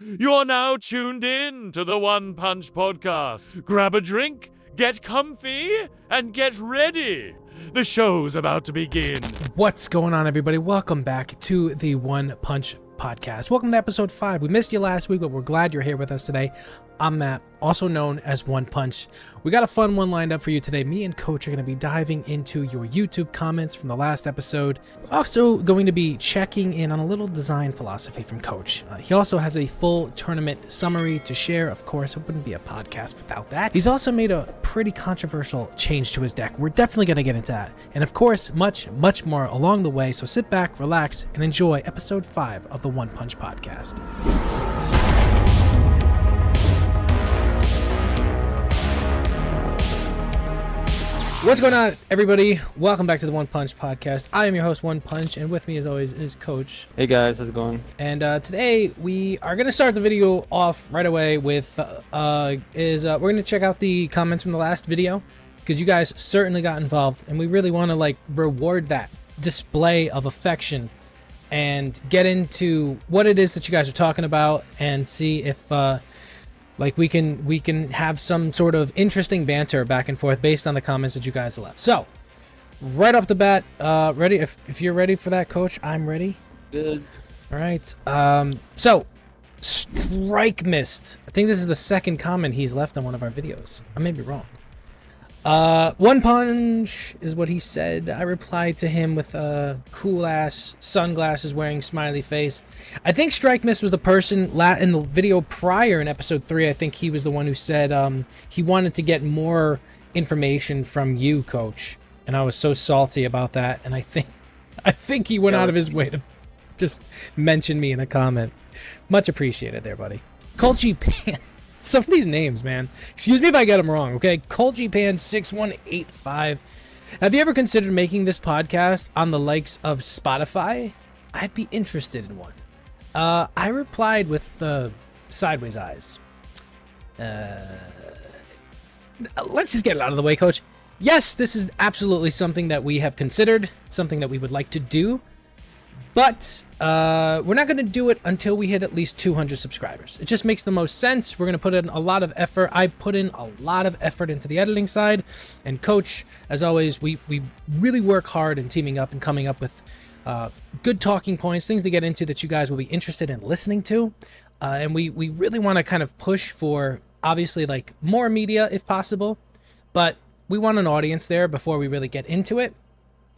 You're now tuned in to the One Punch Podcast. Grab a drink, get comfy, and get ready. The show's about to begin. What's going on, everybody? Welcome back to the One Punch Podcast. Welcome to episode 5. We missed you last week, but we're glad you're here with us today. I'm Matt, also known as One Punch. We got a fun one lined up for you today. Me and Coach are going to be diving into your YouTube comments from the last episode. We're also going to be checking in on a little design philosophy from Coach. He also has a full tournament summary to share. Of course, it wouldn't be a podcast without that. He's also made a pretty controversial change to his deck. We're definitely going to get into that. And of course, much more along the way. So sit back, relax, and enjoy episode 5 of the One Punch Podcast. What's going on, everybody? Welcome back to the One Punch Podcast. I am your host, One Punch, and with me, as always, is Coach. Hey guys, how's it going? And today we are going to start the video off right away with we're going to check out the comments from the last video, because you guys certainly got involved, and we really want to reward that display of affection and get into what it is that you guys are talking about and see if we can have some sort of interesting banter back and forth based on the comments that you guys left. So, right off the bat, ready? If you're ready for that, Coach, I'm ready. Good. All right. So, Strike Mist. I think this is the second comment he's left on one of our videos. I may be wrong. One Punch is what he said. I replied to him with a cool ass sunglasses wearing smiley face. I think Strike Mist was the person in the video prior in episode 3. I think he was the one who said he wanted to get more information from you, Coach. And I was so salty about that. And I think he went out of his way to just mention me in a comment. Much appreciated there, buddy. Colchi Pan. Some of these names, man. Excuse me if I get them wrong, okay? Colgipan6185. Have you ever considered making this podcast on the likes of Spotify? I'd be interested in one. I replied with sideways eyes. Let's just get it out of the way, Coach. Yes, this is absolutely something that we have considered, something that we would like to do. But we're not going to do it until we hit at least 200 subscribers. It just makes the most sense. We're going to put in a lot of effort. I put in a lot of effort into the editing side. And Coach, as always, we really work hard in teaming up and coming up with good talking points, things to get into that you guys will be interested in listening to. And we really want to kind of push for, obviously, more media if possible. But we want an audience there before we really get into it.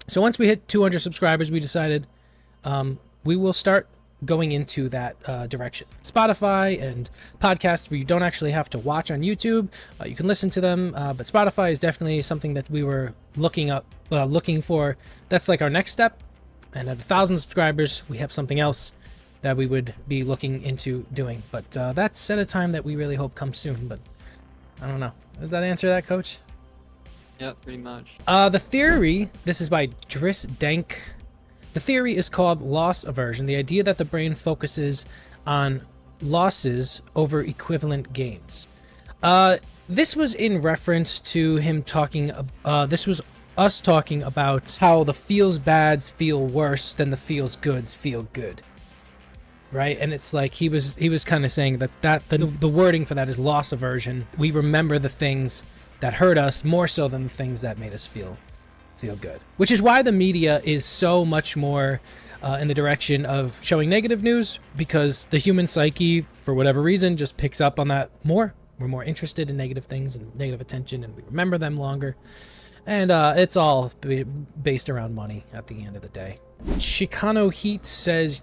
So once we hit 200 subscribers, we decided we will start going into that direction. Spotify and podcasts where you don't actually have to watch on YouTube. You can listen to them, but Spotify is definitely something that we were looking for. That's our next step. And at 1,000 subscribers, we have something else that we would be looking into doing. But that's at a time that we really hope comes soon. But I don't know. Does that answer that, Coach? Yeah, pretty much. The theory, this is by Driss Dank. The theory is called loss aversion, the idea that the brain focuses on losses over equivalent gains. This was in reference to him talking, this was us talking about how the feels bads feel worse than the feels goods feel good. Right? And it's he was kind of saying that the wording for that is loss aversion. We remember the things that hurt us more so than the things that made us feel good, which is why the media is so much more in the direction of showing negative news, because the human psyche, for whatever reason, just picks up on that more. We're more interested in negative things and negative attention, and we remember them longer. And it's all based around money at the end of the day. Chicano Heat says,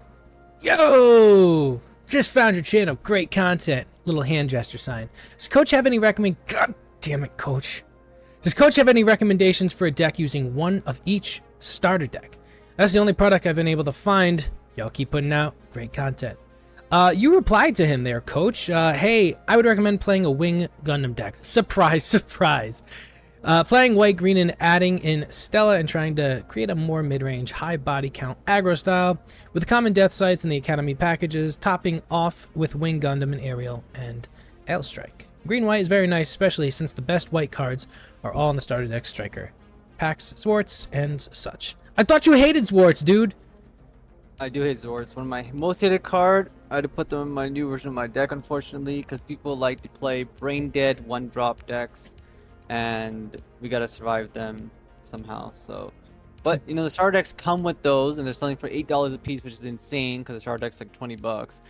"Yo, just found your channel. Great content." Little hand gesture sign. Does Coach have any God damn it, Coach. Does Coach have any recommendations for a deck using one of each starter deck? That's the only product I've been able to find. Y'all keep putting out great content. You replied to him there, Coach. Hey, I would recommend playing a Wing Gundam deck. Surprise, surprise. Playing white, green, and adding in Stella and trying to create a more mid-range, high body count aggro style with the common Deathscythe and the Academy packages, topping off with Wing Gundam and Aerial and L-Strike. Green-white is very nice, especially since the best white cards are all in the starter deck striker. Packs, Zowort, and such. I thought you hated Zowort, dude! I do hate Zowort. It's one of my most hated card. I had to put them in my new version of my deck, unfortunately, because people like to play brain dead one drop decks, and we gotta survive them somehow. So, but you know the starter decks come with those, and they're selling for $8 a piece, which is insane because the starter deck's like $20.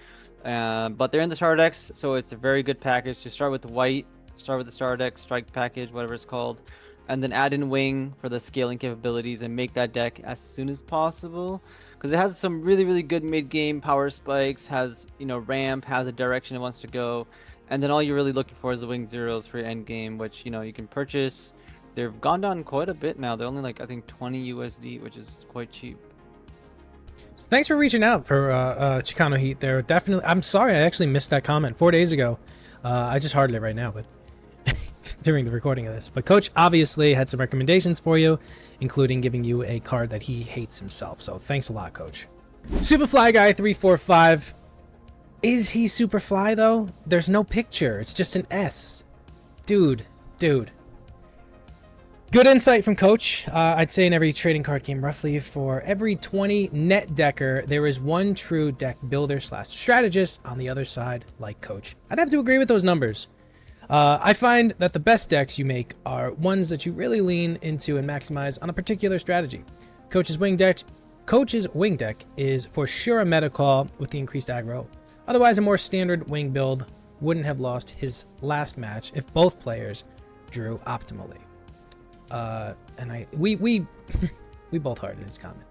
But they're in the starter decks, so it's a very good package. To start with the white, start with the starter deck strike package, whatever it's called, and then add in wing for the scaling capabilities and make that deck as soon as possible. Because it has some really good mid-game power spikes, has, you know, ramp, has a direction it wants to go, and then all you're really looking for is the wing zeros for your end game, which, you know, you can purchase. They've gone down quite a bit now. They're only like, I think, 20 USD, which is quite cheap. So thanks for reaching out for Chicano Heat there. Definitely. I'm sorry I actually missed that comment 4 days ago. I just hearted it right now, but during the recording of this. But Coach obviously had some recommendations for you, including giving you a card that he hates himself. So thanks a lot, Coach. Superfly Guy 345. Is he Superfly though? There's no picture. It's just an S. Dude. Good insight from Coach. I'd say in every trading card game, roughly for every 20 net decker, there is one true deck builder / strategist on the other side, like Coach. I'd have to agree with those numbers. I find that the best decks you make are ones that you really lean into and maximize on a particular strategy. Coach's wing deck is for sure a meta call with the increased aggro. Otherwise, a more standard wing build wouldn't have lost his last match if both players drew optimally. We we both hearted his comment.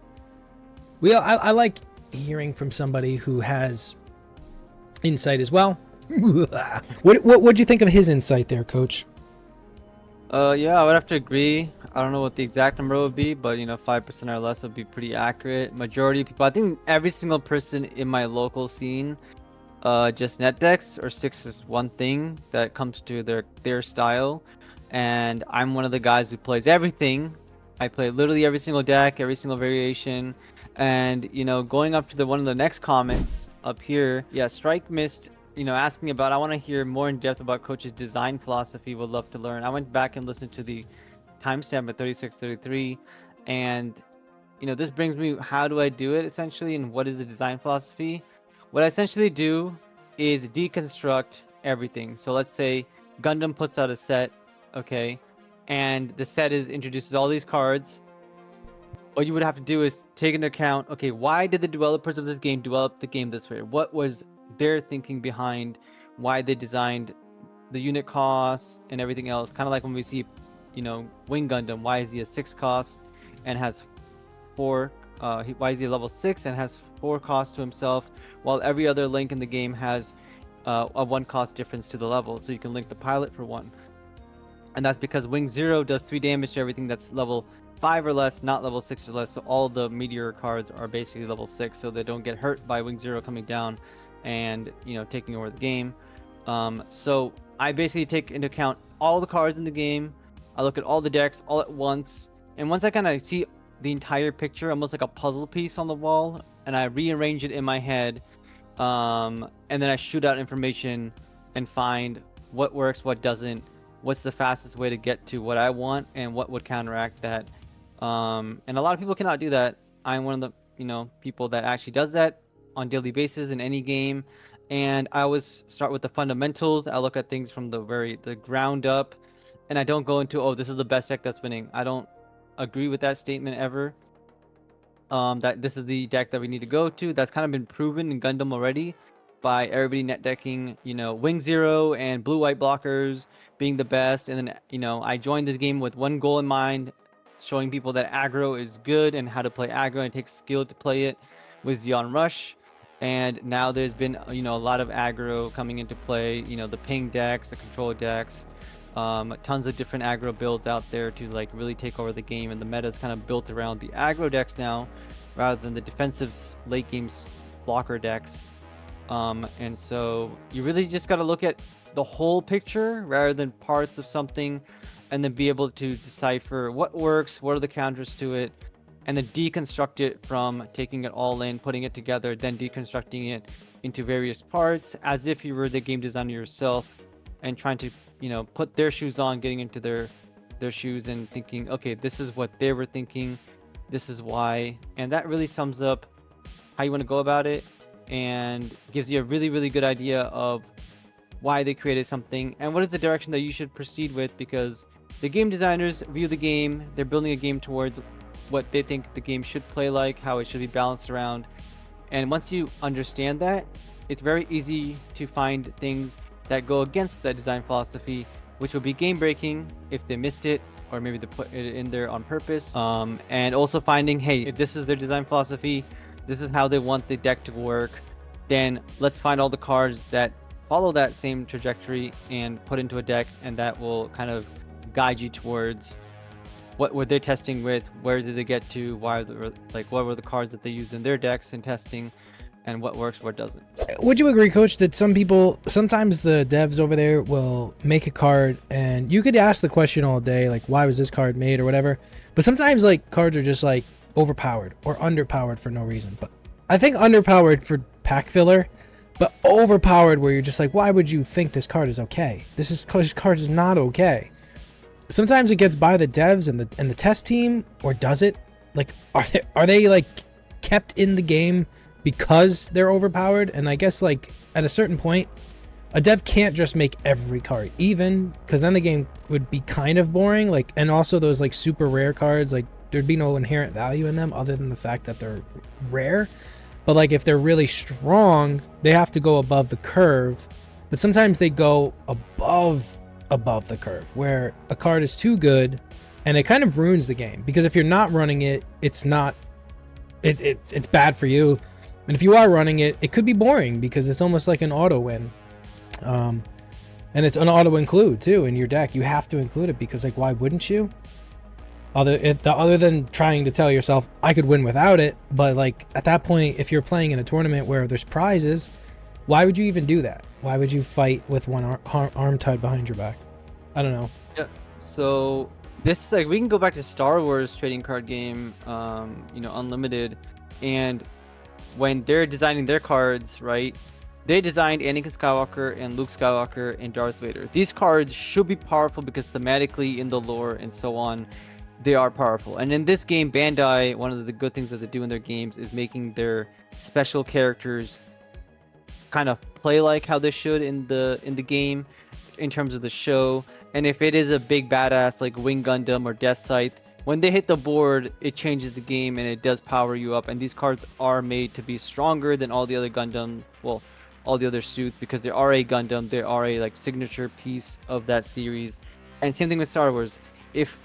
I like hearing from somebody who has insight as well. What'd you think of his insight there, Coach? Yeah, I would have to agree. I don't know what the exact number would be, but you know, 5% or less would be pretty accurate. Majority of people, I think every single person in my local scene, just net decks or six is one thing that comes to their style, and I'm one of the guys who plays everything. I play literally every single deck, every single variation, and you know, going up to one of the next comments up here, yeah, Strike missed. You know, asking about, I want to hear more in depth about Coach's design philosophy. Would love to learn. I went back and listened to the timestamp at 36:33, and you know, this brings me, how do I do it essentially, and what is the design philosophy? What I essentially do is deconstruct everything. So let's say Gundam puts out a set, okay, and the set introduces all these cards. What you would have to do is take into account, okay, why did the developers of this game develop the game this way? What was their thinking behind why they designed the unit costs and everything else? Kind of like when we see, you know, Wing Gundam, why is he a 6 cost and has 4 why is he a level 6 and has 4 costs to himself, while every other link in the game has a 1 cost difference to the level, so you can link the pilot for 1. And that's because Wing 0 does 3 damage to everything that's level 5 or less, not level 6 or less. So all the meteor cards are basically level 6, so they don't get hurt by Wing 0 coming down and, you know, taking over the game. So I basically take into account all the cards in the game. I look at all the decks all at once, and once I kind of see the entire picture, almost like a puzzle piece on the wall, and I rearrange it in my head, and then I shoot out information and find what works, what doesn't, what's the fastest way to get to what I want, and what would counteract that. And a lot of people cannot do that. I'm one of the, you know, people that actually does that on daily basis in any game. And I always start with the fundamentals. I look at things from the ground up, and I don't go into, oh, this is the best deck that's winning. I don't agree with that statement ever. That this is the deck that we need to go to. That's kind of been proven in Gundam already by everybody net decking, you know, Wing 0 and blue-white blockers being the best. And then, you know, I joined this game with one goal in mind, showing people that aggro is good and how to play aggro, and it takes skill to play it with Xeon Rush. And now there's been, you know, a lot of aggro coming into play, you know, the ping decks, the control decks, tons of different aggro builds out there to like really take over the game. And the meta is kind of built around the aggro decks now rather than the defensive late games blocker decks. And so you really just got to look at the whole picture rather than parts of something, and then be able to decipher what works, what are the counters to it, and then deconstruct it from taking it all in, putting it together, then deconstructing it into various parts as if you were the game designer yourself, and trying to, you know, put their shoes on, getting into their shoes and thinking, okay, this is what they were thinking, this is why. And that really sums up how you want to go about it, and gives you a really, really good idea of why they created something and what is the direction that you should proceed with, because the game designers view the game, they're building a game towards what they think the game should play like, how it should be balanced around. And once you understand that, it's very easy to find things that go against that design philosophy, which will be game breaking if they missed it, or maybe they put it in there on purpose. And also finding, hey, if this is their design philosophy, this is how they want the deck to work, then let's find all the cards that follow that same trajectory and put into a deck, and that will kind of guide you towards what were they testing with, where did they get to, why like what were the cards that they used in their decks and testing, and what works, what doesn't. Would you agree, Coach, that sometimes the devs over there will make a card and you could ask the question all day, like, why was this card made or whatever, but sometimes like cards are just like overpowered or underpowered for no reason. But I think underpowered for pack filler, but overpowered where you're just like, why would you think this card is okay? This card is not okay. Sometimes it gets by the devs and the test team, or does it? Like, are they like kept in the game because they're overpowered? And I guess like at a certain point, a dev can't just make every card even, because then the game would be kind of boring. Like, and also those like super rare cards, like there'd be no inherent value in them other than the fact that they're rare. But like if they're really strong, they have to go above the curve. But sometimes they go above the curve, where a card is too good and it kind of ruins the game, because if you're not running it, it's bad for you. And if you are running it, it could be boring because it's almost like an auto win. And it's an auto include too in your deck. You have to include it because, like, why wouldn't you? Other than trying to tell yourself I could win without it, but like at that point, if you're playing in a tournament where there's prizes, why would you even do that? Why would you fight with one arm tied behind your back? I don't know. Yeah. So this, like, we can go back to Star Wars trading card game, Unlimited, and when they're designing their cards, right? They designed Anakin Skywalker and Luke Skywalker and Darth Vader. These cards should be powerful because thematically in the lore and so on, they are powerful. And in this game, Bandai, one of the good things that they do in their games is making their special characters kind of play like how they should in the game in terms of the show. And if it is a big badass like Wing Gundam or Deathscythe, when they hit the board, it changes the game and it does power you up. And these cards are made to be stronger than all the other Gundam, well, all the other suits, because they are a Gundam, they are a like signature piece of that series. And same thing with Star Wars.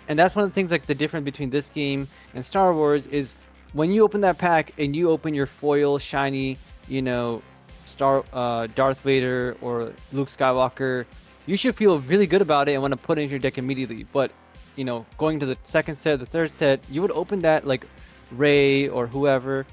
And that's one of the things, like the difference between this game and Star Wars is when you open that pack and you open your foil shiny, Darth Vader or Luke Skywalker, you should feel really good about it and want to put it in your deck immediately. But going to the second set, the third set, you would open that like Rey or whoever,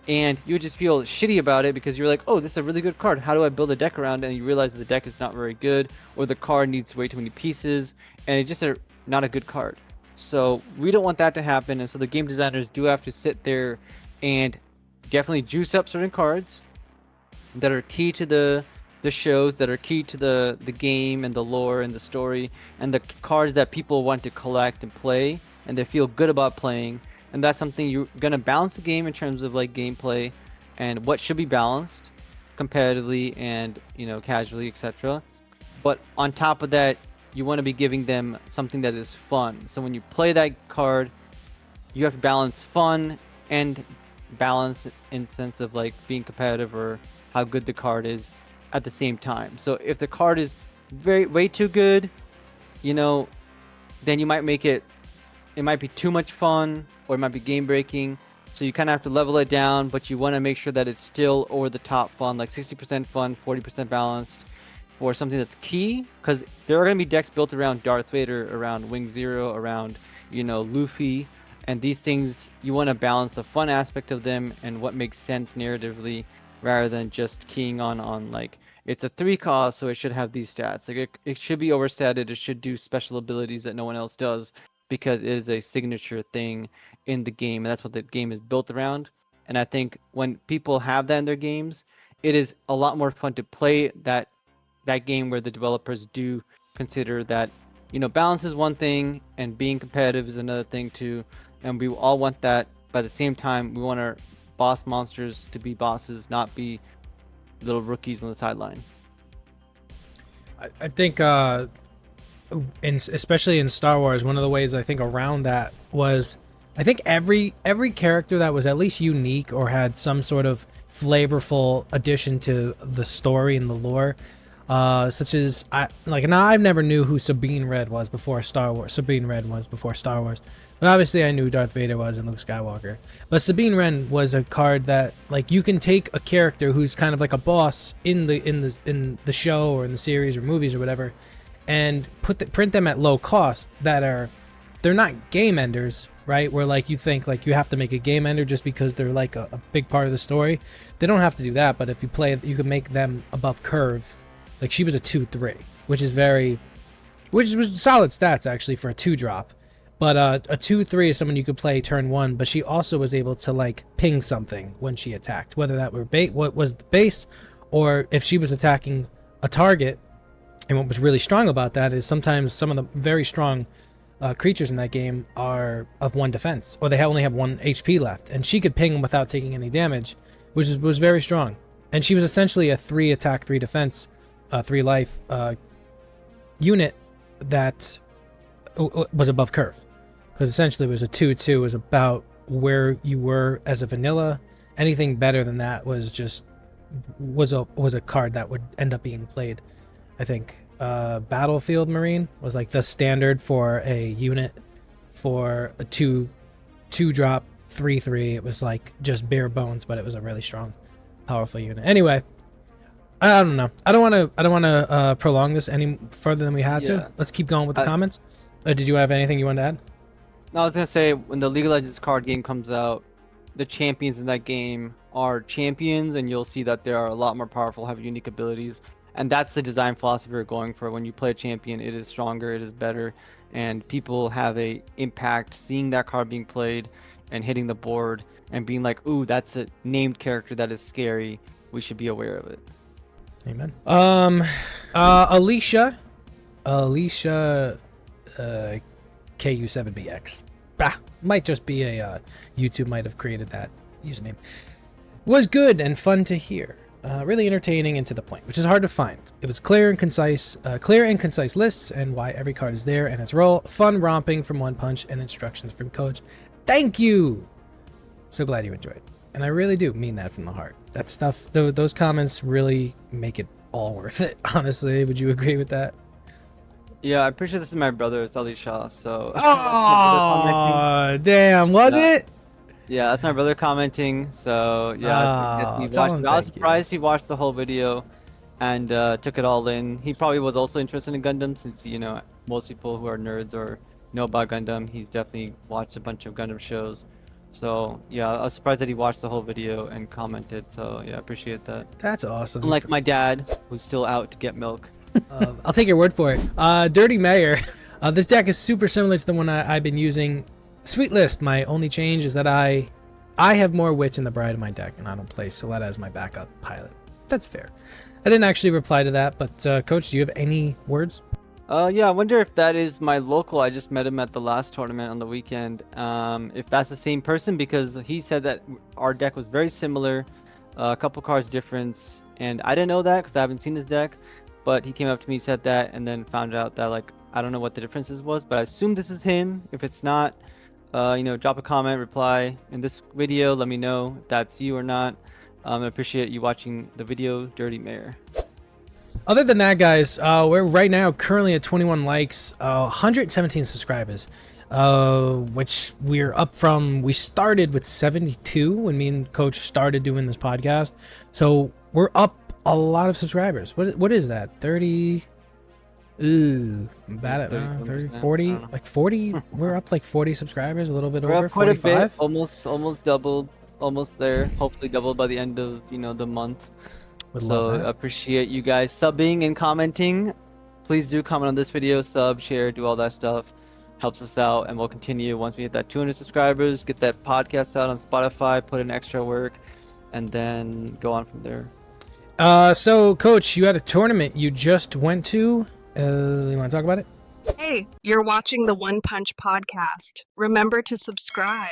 and you would just feel shitty about it because you're like, oh, this is a really good card. How do I build a deck around it? And you realize that the deck is not very good, or the card needs way too many pieces, and it's just not a good card. So we don't want that to happen, and so the game designers do have to sit there and definitely juice up certain cards that are key to the shows, that are key to the game and the lore and the story, and the cards that people want to collect and play and they feel good about playing. And that's something you're gonna balance the game in terms of like gameplay and what should be balanced competitively and casually, etc. But on top of that, you want to be giving them something that is fun. So when you play that card, you have to balance fun and balance in sense of like being competitive or how good the card is at the same time. So if the card is way too good, then you might make it might be too much fun, or it might be game breaking. So you kind of have to level it down, but you want to make sure that it's still over the top fun, like 60% fun, 40% balanced, for something that's key, because there are going to be decks built around Darth Vader, around Wing Zero, around Luffy, and these things you want to balance the fun aspect of them and what makes sense narratively, rather than just keying on like it's a 3 cost, so it should have these stats. Like it should be overstated. It should do special abilities that no one else does, because it is a signature thing in the game, and that's what the game is built around. And I think when people have that in their games, it is a lot more fun to play that game where the developers do consider that balance is one thing and being competitive is another thing too, and we all want that. But at the same time, we want our boss monsters to be bosses, not be little rookies on the sideline. I think, especially in Star Wars, one of the ways I think around that was, I think every character that was at least unique or had some sort of flavorful addition to the story and the lore, such as now I never knew who Sabine Wren was before Star Wars. But obviously I knew Darth Vader was and Luke Skywalker. But Sabine Wren was a card that, like, you can take a character who's kind of like a boss in the show or in the series or movies or whatever, and print them at low cost they're not game enders, right? Where like you think like you have to make a game ender just because they're like a big part of the story. They don't have to do that, but if you play, you can make them above curve. Like she was a 2/3, which was solid stats actually for a 2-drop. But a 2/3 is someone you could play turn 1, but she also was able to like ping something when she attacked, whether that were what was the base, or if she was attacking a target. And what was really strong about that is sometimes some of the very strong creatures in that game are of 1 defense, or they only have 1 HP left, and she could ping them without taking any damage, which was very strong. And she was essentially a 3 attack, 3 defense, 3 life unit that was above curve, because essentially it was a 2/2, was about where you were as a vanilla. Anything better than that was a card that would end up being played. I think Battlefield Marine was like the standard for a unit for a 2-drop 3/3. It was like just bare bones, but it was a really strong, powerful unit. Anyway, I don't know. I don't want to prolong this any further than we had to. Let's keep going with the comments. Did you have anything you wanted to add? No, I was gonna say, when the League of Legends card game comes out, the champions in that game are champions, and you'll see that they are a lot more powerful, have unique abilities. And that's the design philosophy we're going for. When you play a champion, it is stronger, it is better, and people have a impact seeing that card being played and hitting the board and being like, ooh, that's a named character that is scary. We should be aware of it. Amen. Alicia KU7BX. Might just be a YouTube might have created that username. Was good and fun to hear. Really entertaining and to the point, which is hard to find. It was clear and concise lists and why every card is there and its role. Fun romping from One Punch and instructions from Coach. Thank you. So glad you enjoyed, and I really do mean that from the heart. That stuff, those comments really make it all worth it. Honestly, would you agree with that? Yeah, I'm pretty sure this is my brother, it's Ali Shah. So. Oh, damn! Was it? Yeah, that's my brother commenting. So yeah, I was surprised he watched the whole video and took it all in. He probably was also interested in Gundam, since most people who are nerds or know about Gundam, he's definitely watched a bunch of Gundam shows. So yeah, I was surprised that he watched the whole video and commented. So yeah, I appreciate that. That's awesome. Unlike my dad, who's still out to get milk. I'll take your word for it. Dirty Mayor. This deck is super similar to the one I've been using. Sweet list. My only change is that I have more Witch in the Bride in my deck, and I don't play Suletta as my backup pilot. That's fair. I didn't actually reply to that, but Coach, do you have any words? Yeah, I wonder if that is my local. I just met him at the last tournament on the weekend. If that's the same person, because he said that our deck was very similar, a couple cards difference, and I didn't know that because I haven't seen his deck. But he came up to me, said that, and then found out that, like, I don't know what the differences was, but I assume this is him. If it's not, drop a comment, reply in this video, let me know if that's you or not. I appreciate you watching the video, Dirty Mayor. Other than that, guys, we're right now currently at 21 likes, 117 subscribers, which we're up from. We started with 72 when me and Coach started doing this podcast, so we're up a lot of subscribers. What is that? 30? Ooh, I'm bad at 30, 40, like 40. We're up like 40 subscribers, a little bit over 45. A bit, almost doubled, almost there. Hopefully doubled by the end of the month. So appreciate you guys subbing and commenting. Please do comment on this video, sub, share, do all that stuff. Helps us out, and we'll continue once we hit that 200 subscribers. Get that podcast out on Spotify, put in extra work, and then go on from there. So Coach, you had a tournament you just went to. You want to talk about it? Hey, you're watching the One Punch podcast. Remember to subscribe.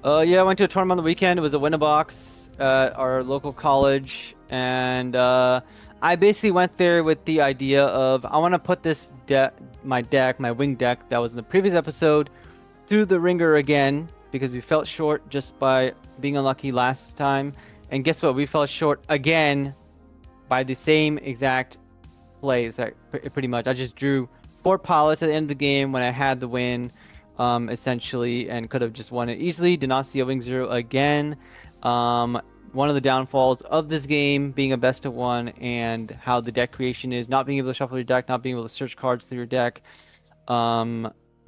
Yeah, I went to a tournament on the weekend. It was a Winnabox at our local college, and I basically went there with the idea of I want to put this my wing deck that was in the previous episode, through the ringer again because we felt short just by being unlucky last time. And guess what? We fell short again by the same exact plays. Pretty much, I just drew 4 pilots at the end of the game when I had the win. Essentially, and could have just won it easily. Did not see a wing 0 again. One of the downfalls of this game being a best of 1 and how the deck creation is, not being able to shuffle your deck, not being able to search cards through your deck.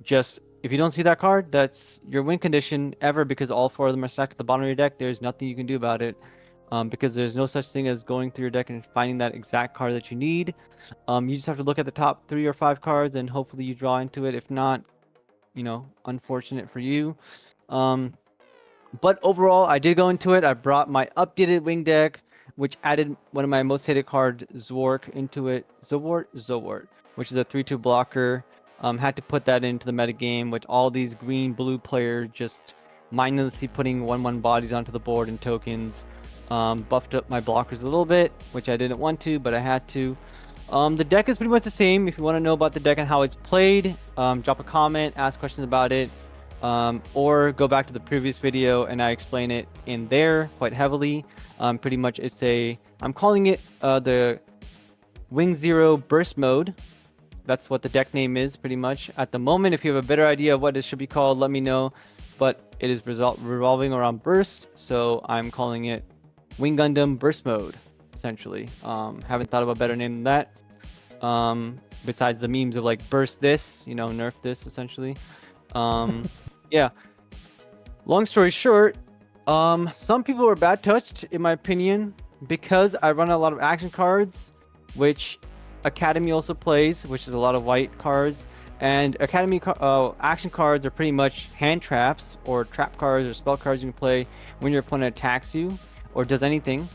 Just if you don't see that card, that's your win condition ever, because all 4 of them are stacked at the bottom of your deck. There's nothing you can do about it. Because there's no such thing as going through your deck and finding that exact card that you need. You just have to look at the top 3 or 5 cards and hopefully you draw into it. If not, unfortunate for you. But overall, I did go into it. I brought my updated wing deck, which added one of my most hated cards, Zowort, into it. Zowort, which is a 3/2 blocker. Had to put that into the metagame with all these green-blue players just mindlessly putting 1/1 bodies onto the board and tokens. Buffed up my blockers a little bit, which I didn't want to, but I had to. The deck is pretty much the same. If you want to know about the deck and how it's played, drop a comment, ask questions about it, or go back to the previous video and I explain it in there quite heavily. Pretty much I'm calling it the Wing 0 Burst Mode. That's what the deck name is pretty much. At the moment, if you have a better idea of what it should be called, let me know. But it is revolving around Burst, so I'm calling it Wing Gundam Burst Mode, essentially. Haven't thought of a better name than that. Besides the memes of like burst this, nerf this, essentially. Yeah. Long story short, some people were bad touched, in my opinion, because I run a lot of action cards, which Academy also plays, which is a lot of white cards. And Academy action cards are pretty much hand traps or trap cards or spell cards you can play when your opponent attacks you or does anything.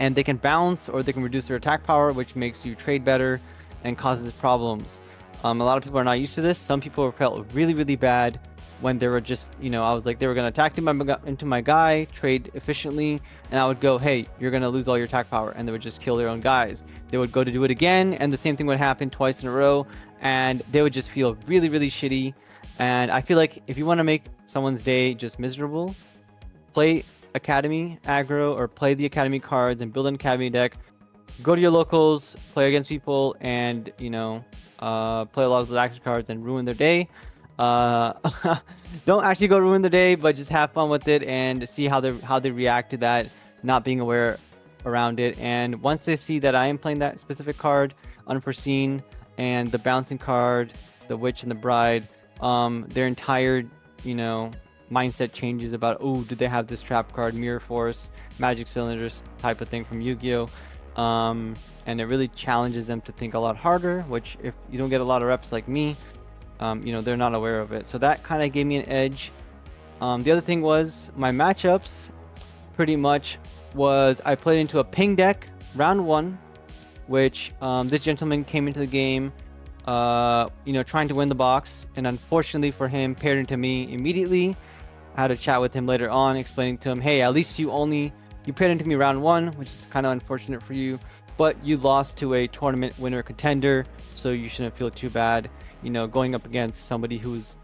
And they can bounce or they can reduce their attack power, which makes you trade better and causes problems. A lot of people are not used to this. Some people felt really, really bad when they were just, I was like, they were going to attack into my guy, trade efficiently, and I would go, hey, you're going to lose all your attack power, and they would just kill their own guys. They would go to do it again, and the same thing would happen twice in a row, and they would just feel really, really shitty. And I feel like if you want to make someone's day just miserable, play Academy aggro or play the Academy cards and build an Academy deck. Go to your locals, play against people, and play a lot of those action cards and ruin their day. Don't actually go ruin the day, but just have fun with it and see how they react to that, not being aware around it. And once they see that I am playing that specific card, Unforeseen, and the bouncing card, the Witch and the Bride, their entire mindset changes about, oh, do they have this trap card, Mirror Force, Magic Cylinders type of thing from Yu-Gi-Oh! And it really challenges them to think a lot harder, which if you don't get a lot of reps like me, they're not aware of it. So that kind of gave me an edge. The other thing was my matchups pretty much was I played into a ping deck round 1, which this gentleman came into the game trying to win the box, and unfortunately for him, paired into me immediately. I had a chat with him later on, explaining to him, hey, at least you paired into me round 1, which is kind of unfortunate for you, but you lost to a tournament winner contender, so you shouldn't feel too bad, going up against somebody who's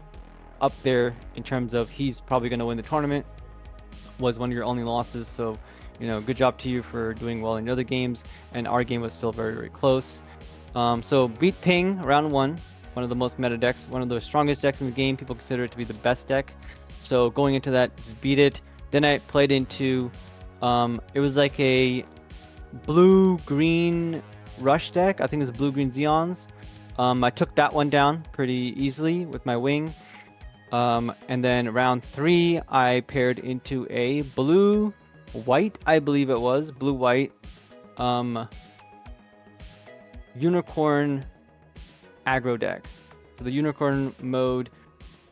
up there in terms of he's probably going to win the tournament, was one of your only losses. So, good job to you for doing well in your other games, and our game was still very, very close. So beat Ping round 1, one of the most meta decks, one of the strongest decks in the game. People consider it to be the best deck. So going into that, just beat it. Then I played into, it was like a blue-green rush deck. I think it was blue-green Zeons. I took that one down pretty easily with my wing. And then round 3, I paired into a blue-white, I believe it was, blue-white, unicorn aggro deck. So the unicorn mode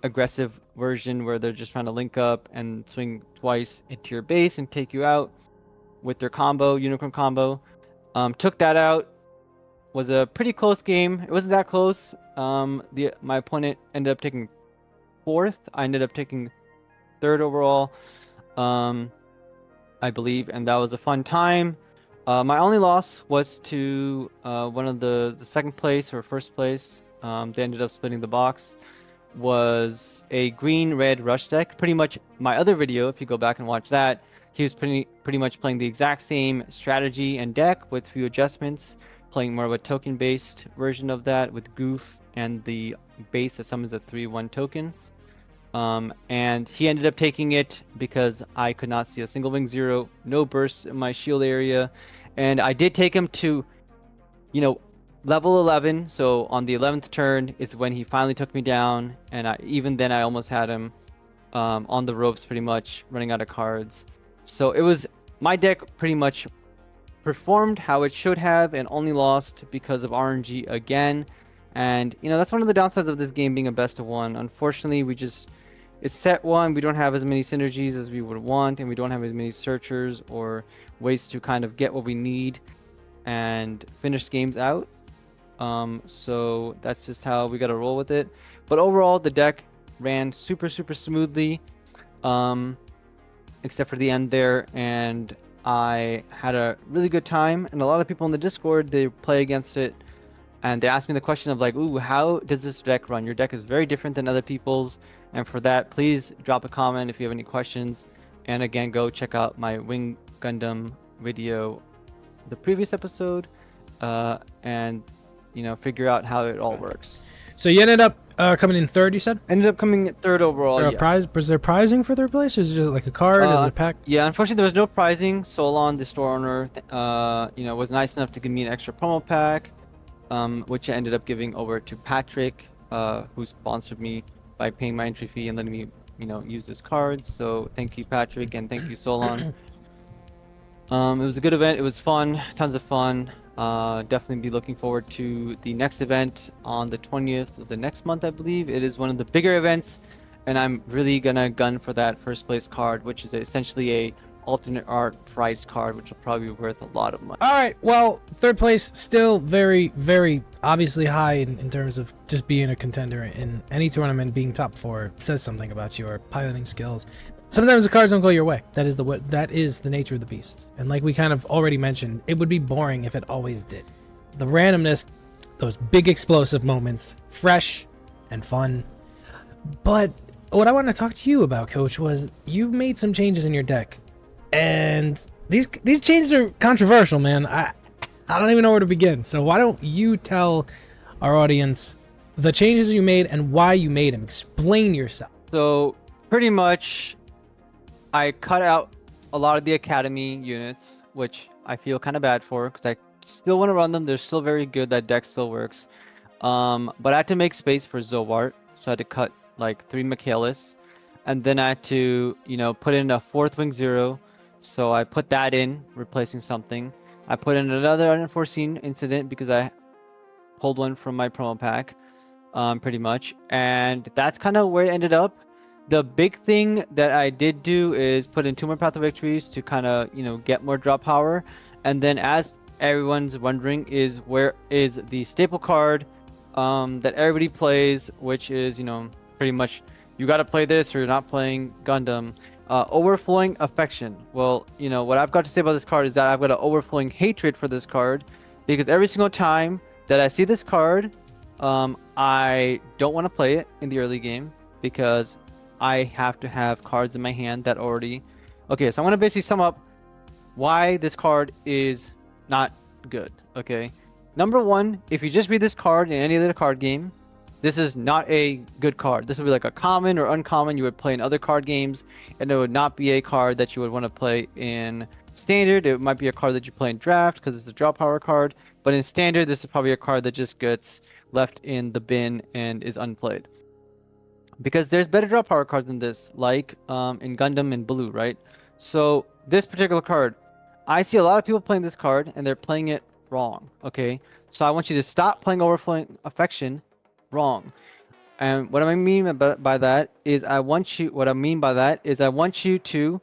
aggressive version where they're just trying to link up and swing twice into your base and take you out with their combo, unicorn combo. Took that out. Was a pretty close game. It wasn't that close. My opponent ended up taking 4th. I ended up taking third overall, I believe, and that was a fun time. My only loss was to one of the second place or first place. They ended up splitting the box. Was a green-red rush deck. Pretty much my other video, if you go back and watch that, he was pretty much playing the exact same strategy and deck with few adjustments, playing more of a token-based version of that with Goof and the base that summons a 3/1 token. And he ended up taking it because I could not see a single wing 0, no bursts in my shield area, and I did take him to, level 11. So on the 11th turn is when he finally took me down, and even then I almost had him on the ropes, pretty much running out of cards. So it was my deck pretty much performed how it should have, and only lost because of RNG again. And that's one of the downsides of this game being a best of one. Unfortunately, it's set one. We don't have as many synergies as we would want, and we don't have as many searchers or ways to kind of get what we need and finish games out. So that's just how we got to roll with it. But overall, the deck ran super smoothly, except for the end there, and I had a really good time. And a lot of people in the Discord, they play against it, and they asked me the question of like, ooh, how does this deck run? Your deck is very different than other people's. And for that, please drop a comment if you have any questions. And again, go check out my Wing Gundam video, the previous episode, and figure out how it all works. So you ended up coming in third, you said? Ended up coming in third overall. Yes. Prize? Was there prizing for third place, or is it just like a card? Is it a pack? Yeah, unfortunately there was no prizing. Solon, the store owner, was nice enough to give me an extra promo pack, which I ended up giving over to Patrick, who sponsored me by paying my entry fee and letting me, use this card. So thank you, Patrick, and thank you, Solon. It was a good event. It was fun, tons of fun. Definitely be looking forward to the next event on the 20th of the next month, I believe. It is one of the bigger events, and I'm really gonna gun for that first place card, which is essentially a alternate art prize card, which will probably be worth a lot of money. All right, well, third place still very obviously high in terms of just being a contender in any tournament. Being top 4 says something about your piloting skills. Sometimes the cards don't go your way. That is the nature of the beast. And like we kind of already mentioned, it would be boring if it always did. The randomness, those big explosive moments, fresh and fun. But what I want to talk to you about, Coach, was you made some changes in your deck. And these changes are controversial, man. I don't even know where to begin. So why don't you tell our audience the changes you made and why you made them? Explain yourself. So pretty much, I cut out a lot of the academy units, which I feel kind of bad for because I still want to run them. They're still very good. That deck still works. But I had to make space for Zowort, so I had to cut like 3 Michaelis, and then I had to, put in a 4th Wing 0. So I put that in, replacing something. I put in another Unforeseen incident because I pulled one from my promo pack, pretty much. And that's kind of where it ended up. The big thing that I did do is put in 2 more Path of Victories to kind of, get more drop power. And then, as everyone's wondering, is where is the staple card that everybody plays, which is, pretty much you got to play this or you're not playing Gundam. Overflowing affection. Well, what I've got to say about this card is that I've got an overflowing hatred for this card, because every single time that I see this card, I don't want to play it in the early game because I have to have cards in my hand that already... Okay, so I'm going to basically sum up why this card is not good, okay? Number one, if you just read this card in any other card game, this is not a good card. This would be like a common or uncommon you would play in other card games, and it would not be a card that you would want to play in standard. It might be a card that you play in draft because it's a draw power card, but in standard, this is probably a card that just gets left in the bin and is unplayed. Because there's better draw power cards than this, like in Gundam and Blue, right? So this particular card, I see a lot of people playing this card and they're playing it wrong, okay? So I want you to stop playing Overflowing Affection wrong. And what I mean by that is I want you to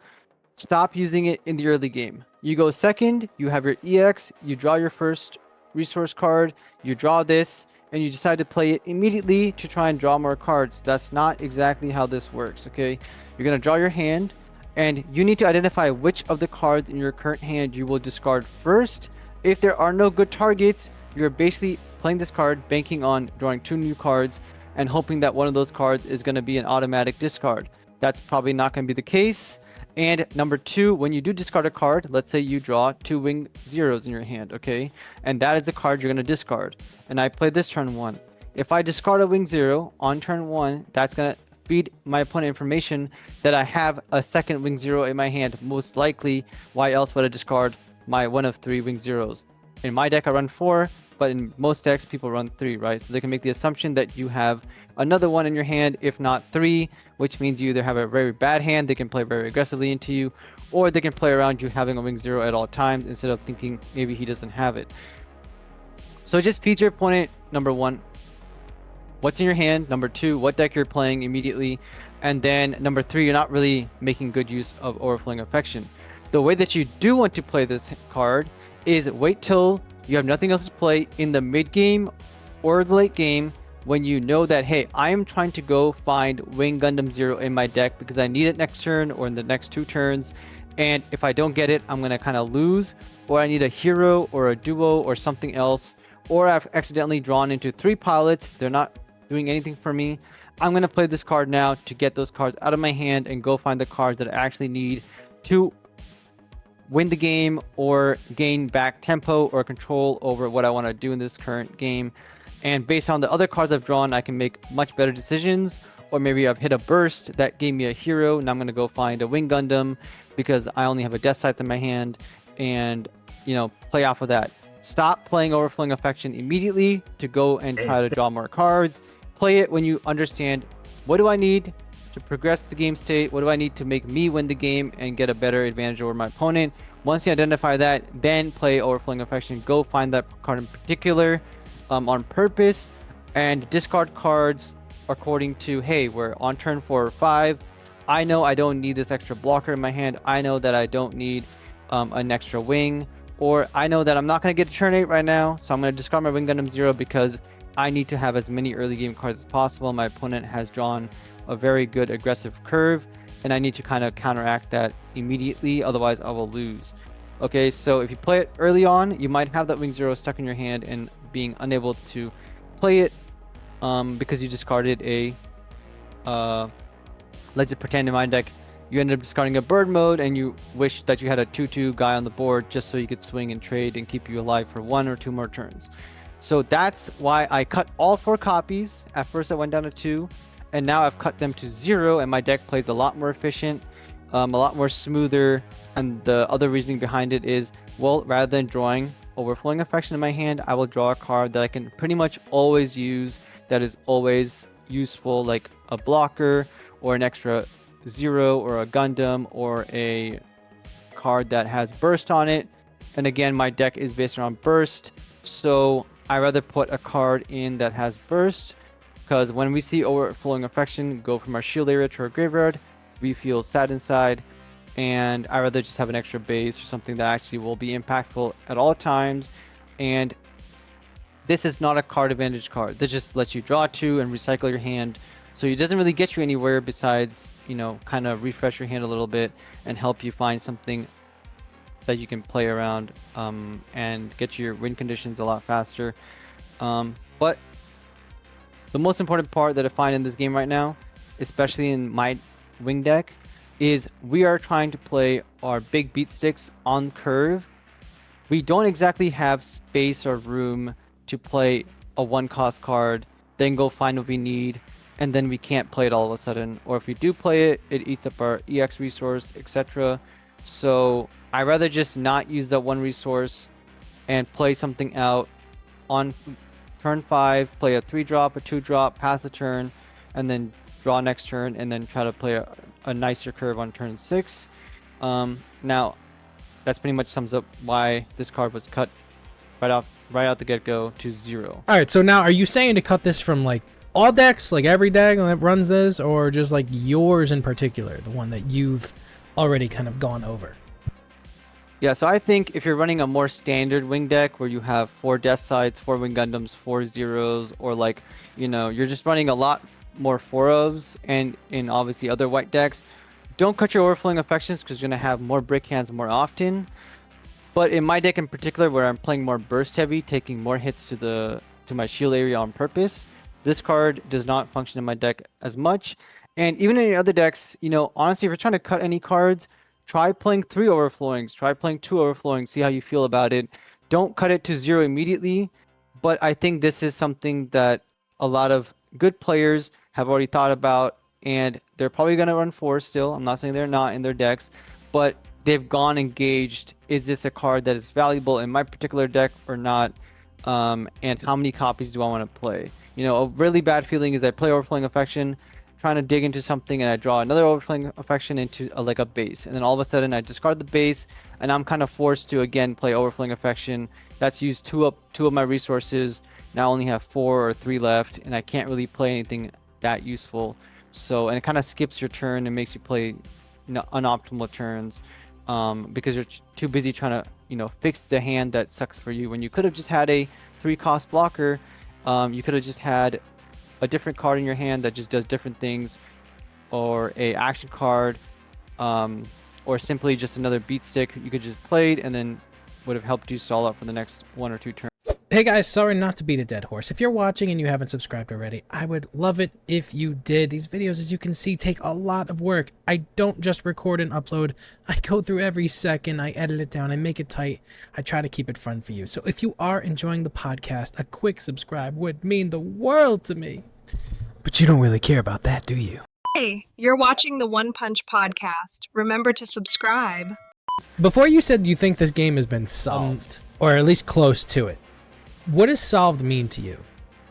stop using it in the early game. You go second, you have your EX, you draw your first resource card, you draw this, and you decide to play it immediately to try and draw more cards. That's not exactly how this works, okay? You're going to draw your hand, and you need to identify which of the cards in your current hand you will discard first. If there are no good targets, you're basically playing this card, banking on drawing 2 new cards, and hoping that one of those cards is going to be an automatic discard. That's probably not going to be the case. And number 2, when you do discard a card, let's say you draw 2 wing zeros in your hand, okay? And that is the card you're going to discard. And I play this turn 1. If I discard a wing zero on turn 1, that's going to feed my opponent information that I have a second wing zero in my hand. Most likely, why else would I discard my one of 3 wing zeros? In my deck, I run 4, but in most decks, people run 3, right? So they can make the assumption that you have another one in your hand, if not 3, which means you either have a very bad hand, they can play very aggressively into you, or they can play around you having a wing zero at all times instead of thinking maybe he doesn't have it. So it just feeds your opponent, number 1, what's in your hand, number 2, what deck you're playing immediately, and then number 3, you're not really making good use of Overflowing Affection. The way that you do want to play this card is wait till you have nothing else to play in the mid game or the late game when you know that, hey, I am trying to go find Wing Gundam Zero in my deck because I need it next turn or in the next 2 turns, and if I don't get it, I'm going to kind of lose, or I need a hero or a duo or something else, or I've accidentally drawn into 3 pilots, they're not doing anything for me. I'm going to play this card now to get those cards out of my hand and go find the cards that I actually need to win the game or gain back tempo or control over what I want to do in this current game. And based on the other cards I've drawn, I can make much better decisions. Or maybe I've hit a burst that gave me a hero, and I'm going to go find a Wing Gundam because I only have a Deathscythe in my hand, and, you know, play off of that. Stop playing Overflowing Affection immediately to go and try to draw more cards. Play it when you understand, what do I need to progress the game state? What do I need to make me win the game and get a better advantage over my opponent? Once you identify that, then play Overflowing Affection. Go find that card in particular on purpose, and discard cards according to, hey, we're on turn 4 or 5. I know I don't need this extra blocker in my hand. I know that I don't need an extra wing, or I know that I'm not going to get to turn 8 right now, so I'm going to discard my Wing Gundam Zero because I need to have as many early game cards as possible. My opponent has drawn a very good aggressive curve, and I need to kind of counteract that immediately, otherwise I will lose. Okay, so if you play it early on, you might have that Wing Zero stuck in your hand and being unable to play it because you discarded a let's pretend in my deck you ended up discarding a bird mode, and you wish that you had a 2/2 guy on the board just so you could swing and trade and keep you alive for 1 or 2 more turns. So that's why I cut all 4 copies. At first I went down to 2, and now I've cut them to 0, and my deck plays a lot more efficient, a lot more smoother. And the other reasoning behind it is, well, rather than drawing Overflowing Affection in my hand, I will draw a card that I can pretty much always use, that is always useful, like a blocker or an extra zero or a Gundam or a card that has burst on it. And again, my deck is based around burst, so I rather put a card in that has burst, because when we see Overflowing Affection go from our shield area to our graveyard, we feel sad inside, and I rather just have an extra base or something that actually will be impactful at all times. And this is not a card advantage card. This just lets you draw 2 and recycle your hand, so it doesn't really get you anywhere besides, you know, kind of refresh your hand a little bit and help you find something that you can play around and get your win conditions a lot faster. But the most important part that I find in this game right now, especially in my wing deck, is we are trying to play our big beat sticks on curve. We don't exactly have space or room to play a 1-cost card, then go find what we need, and then we can't play it all of a sudden. Or if we do play it, it eats up our EX resource, etc. So I rather just not use that 1 resource and play something out on turn 5, play a 3-drop, a 2-drop, pass the turn, and then draw next turn, and then try to play a nicer curve on turn 6. Now, that's pretty much sums up why this card was cut right out the get-go to 0. All right, so now are you saying to cut this from like all decks, like every deck that runs this, or just like yours in particular, the one that you've already kind of gone over? Yeah, so I think if you're running a more standard wing deck where you have 4 Deathscythes, 4 Wing Gundams, 4 Zeros, or like, you're just running a lot more 4-ofs and in obviously other white decks, don't cut your overflowing affections because you're going to have more brick hands more often. But in my deck in particular, where I'm playing more burst heavy, taking more hits to my shield area on purpose, this card does not function in my deck as much. And even in other decks, honestly, if you're trying to cut any cards, try playing 3 overflowings, try playing 2 overflowings, see how you feel about it. Don't cut it to 0 immediately, but I think this is something that a lot of good players have already thought about, and they're probably going to run 4 still. I'm not saying they're not in their decks, but they've gone and gauged, is this a card that is valuable in my particular deck or not, and how many copies do I want to play? A really bad feeling is I play Overflowing Affection, trying to dig into something, and I draw another Overflowing Affection into a base, and then all of a sudden I discard the base, and I'm kind of forced to again play Overflowing Affection. That's used two of my resources. Now I only have 4 or 3 left, and I can't really play anything that useful. So, and it kind of skips your turn and makes you play unoptimal turns, because you're too busy trying to fix the hand that sucks for you, when you could have just had a 3-cost blocker. You could have just had a different card in your hand that just does different things, or a action card, or simply just another beat stick you could just played and then would have helped you stall out for the next 1 or 2 turns. Hey guys, sorry not to beat a dead horse. If you're watching and you haven't subscribed already, I would love it if you did. These videos, as you can see, take a lot of work. I don't just record and upload. I go through every second, I edit it down, I make it tight. I try to keep it fun for you. So if you are enjoying the podcast, a quick subscribe would mean the world to me. But you don't really care about that, do you? Hey, you're watching the One Punch podcast. Remember to subscribe. Before you said you think this game has been solved, or at least close to it, what does solved mean to you?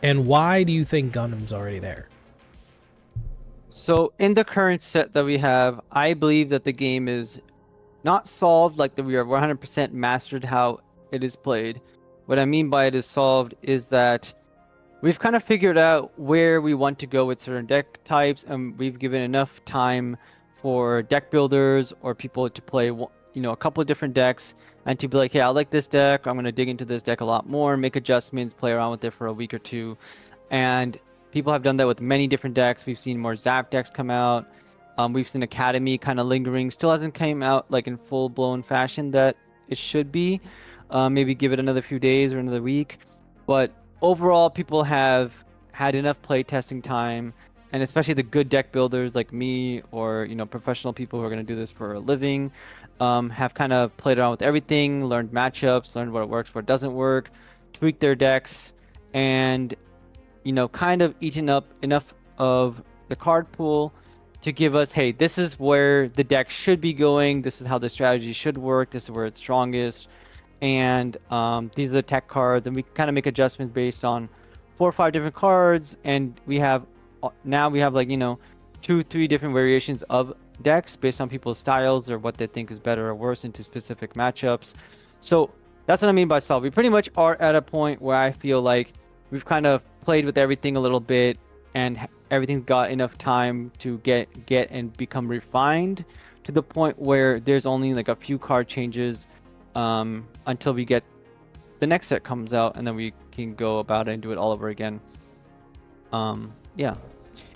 And why do you think Gundam's already there? So in the current set that we have, I believe that the game is not solved, like that we are 100% mastered how it is played. What I mean by it is solved is that we've kind of figured out where we want to go with certain deck types, and we've given enough time for deck builders or people to play a couple of different decks, and to be like, hey, I like this deck, I'm going to dig into this deck a lot more, make adjustments, play around with it for a week or 2. And people have done that with many different decks. We've seen more Zap decks come out. We've seen Academy kind of lingering, still hasn't came out like in full-blown fashion that it should be. Maybe give it another few days or another week. But overall, people have had enough play testing time, and especially the good deck builders like me, or professional people who are going to do this for a living, have kind of played around with everything, learned matchups, learned what works, what doesn't work, tweaked their decks, and kind of eaten up enough of the card pool to give us, hey, this is where the deck should be going, this is how the strategy should work, this is where it's strongest, and these are the tech cards, and we kind of make adjustments based on 4 or 5 different cards, and we have like 2-3 different variations of decks based on people's styles or what they think is better or worse into specific matchups. So that's what I mean by solve. We pretty much are at a point where I feel like we've kind of played with everything a little bit, and everything's got enough time to get and become refined to the point where there's only like a few card changes until we get the next set comes out, and then we can go about it and do it all over again. Yeah.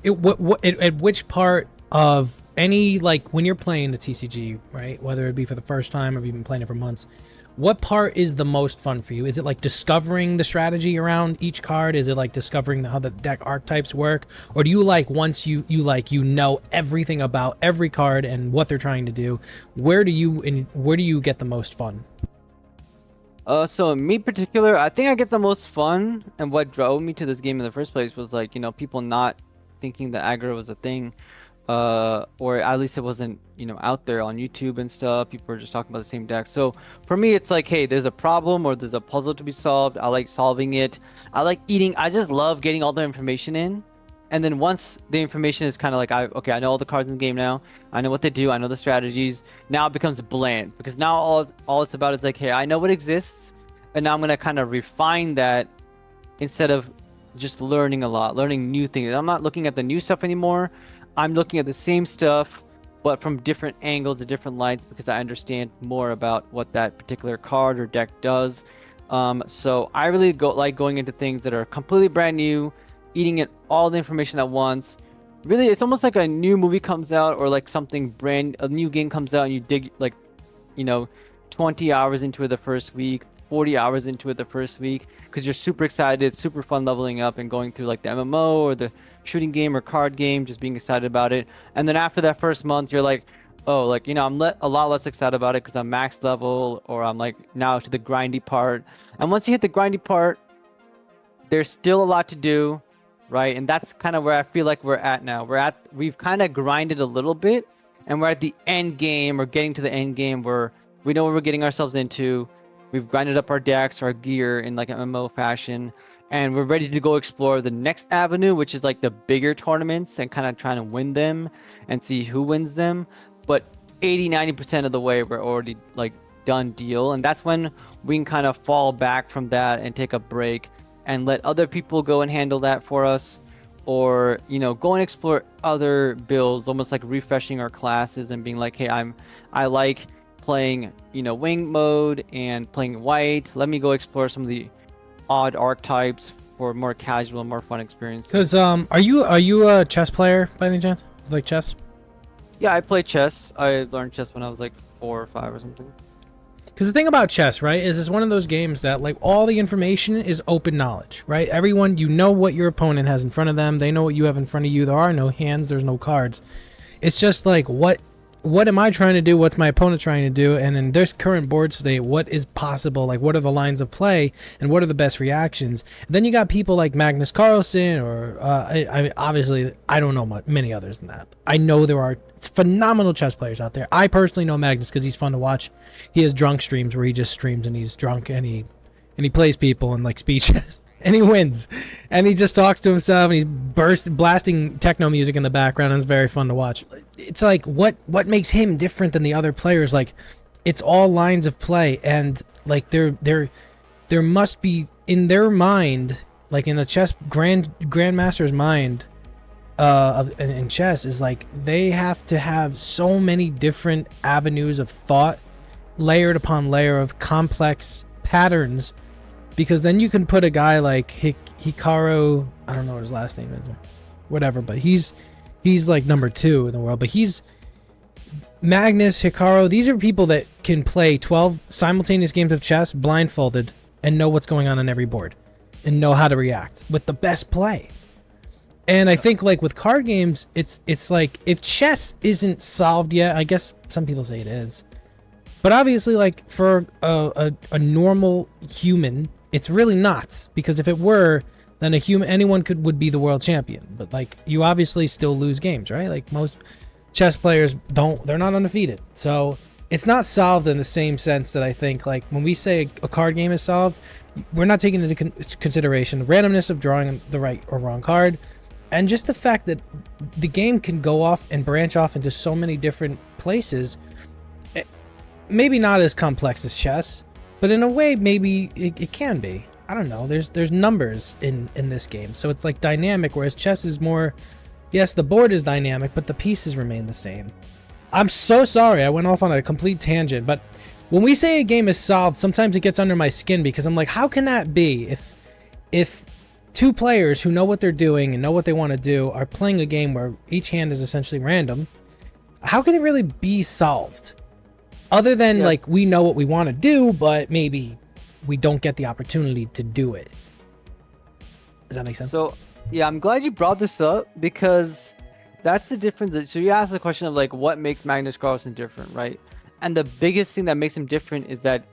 At which part of any, like when you're playing the TCG, right, whether it be for the first time or if you've been playing it for months, what part is the most fun for you? Is it like discovering the strategy around each card? Is it like discovering how the deck archetypes work? Or do you like, once you know everything about every card and what they're trying to do, where do you get the most fun? So me particular, I think I get the most fun, and what drove me to this game in the first place was like, people not thinking that aggro was a thing, or at least it wasn't, out there on YouTube and stuff. People were just talking about the same deck. So for me, it's like, hey, there's a problem or there's a puzzle to be solved. I like solving it. I just love getting all the information in. And then once the information is kind of like, I know all the cards in the game now. I know what they do. I know the strategies. Now it becomes bland, because now all it's about is like, hey, I know what exists, and now I'm going to kind of refine that instead of just learning new things. I'm not looking at the new stuff anymore. I'm looking at the same stuff but from different angles and different lights because I understand more about what that particular card or deck does. So I really like going into things that are completely brand new, eating it all the information at once. Really, it's almost like a new movie comes out or like a new game comes out and you dig like, 20 hours into it the first week, 40 hours into it the first week because you're super excited, super fun leveling up and going through like the MMO or the shooting game or card game, just being excited about it. And then after that first month, you're like, oh, like, I'm a lot less excited about it because I'm max level or I'm like now to the grindy part. And once you hit the grindy part, there's still a lot to do, right? And that's kind of where I feel like we're at now. We've kind of grinded a little bit and we're at the end game or getting to the end game where we know what we're getting ourselves into. We've grinded up our decks, our gear in like an MMO fashion, and we're ready to go explore the next avenue, which is like the bigger tournaments and kind of trying to win them and see who wins them. But 80-90% of the way, we're already like done deal. And that's when we can kind of fall back from that and take a break and let other people go and handle that for us. Or, go and explore other builds, almost like refreshing our classes and being like, hey, I like playing, wing mode and playing white. Let me go explore some of the odd archetypes for a more casual, more fun experience. Because are you a chess player by any chance? Like chess? Yeah, I play chess. I learned chess when I was like 4 or 5 or something. Because the thing about chess, right, is it's one of those games that like all the information is open knowledge, right? Everyone, what your opponent has in front of them. They know what you have in front of you. There are no hands. There's no cards. It's just like what am I trying to do? What's my opponent trying to do? And in this current board state, what is possible? Like, what are the lines of play and what are the best reactions? And then you got people like Magnus Carlsen or obviously, I don't know many others than that. I know there are phenomenal chess players out there. I personally know Magnus because he's fun to watch. He has drunk streams where he just streams and he's drunk and he plays people and like speeches. And he wins. And he just talks to himself and he's blasting techno music in the background and it's very fun to watch. It's like what makes him different than the other players? Like it's all lines of play and like there must be in their mind, like in a chess grandmaster's mind in chess is like they have to have so many different avenues of thought layered upon layer of complex patterns. Because then you can put a guy like Hikaru, I don't know what his last name is, or whatever, but he's like number 2 in the world. But he's Magnus, Hikaru, these are people that can play 12 simultaneous games of chess blindfolded and know what's going on every board and know how to react with the best play. And I think like with card games, it's like if chess isn't solved yet, I guess some people say it is. But obviously like for a normal human, it's really not, because if it were, then anyone would be the world champion. But like you obviously still lose games, right? Like most chess players they're not undefeated. So it's not solved in the same sense that I think like when we say a card game is solved, we're not taking into consideration the randomness of drawing the right or wrong card, and just the fact that the game can go off and branch off into so many different places. Maybe not as complex as chess, but in a way maybe it can be. I don't know. There's numbers in this game, so it's like dynamic, whereas chess is more, yes, the board is dynamic, but the pieces remain the same. I'm so sorry I went off on a complete tangent, but when we say a game is solved, sometimes it gets under my skin because I'm like, how can that be if 2 players who know what they're doing and know what they want to do are playing a game where each hand is essentially random? How can it really be solved? Other than like we know what we want to do, but maybe we don't get the opportunity to do it. Does that make sense? So yeah, I'm glad you brought this up because that's the difference. So you asked the question of like what makes Magnus Carlsen different, right? And the biggest thing that makes him different is that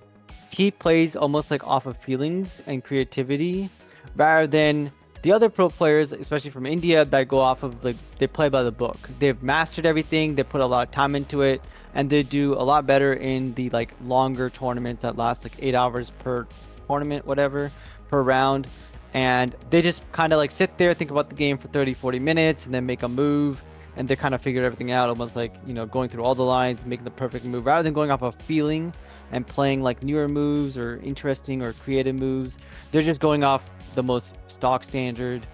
he plays almost like off of feelings and creativity rather than the other pro players, especially from India, that go off of like they play by the book. They've mastered everything, they put a lot of time into it, and they do a lot better in the like longer tournaments that last like 8 hours per tournament, whatever, per round. And they just kind of like sit there, think about the game for 30-40 minutes and then make a move, and they kind of figured everything out, almost like, going through all the lines, making the perfect move rather than going off of feeling and playing like newer moves or interesting or creative moves. They're just going off the most stock standard,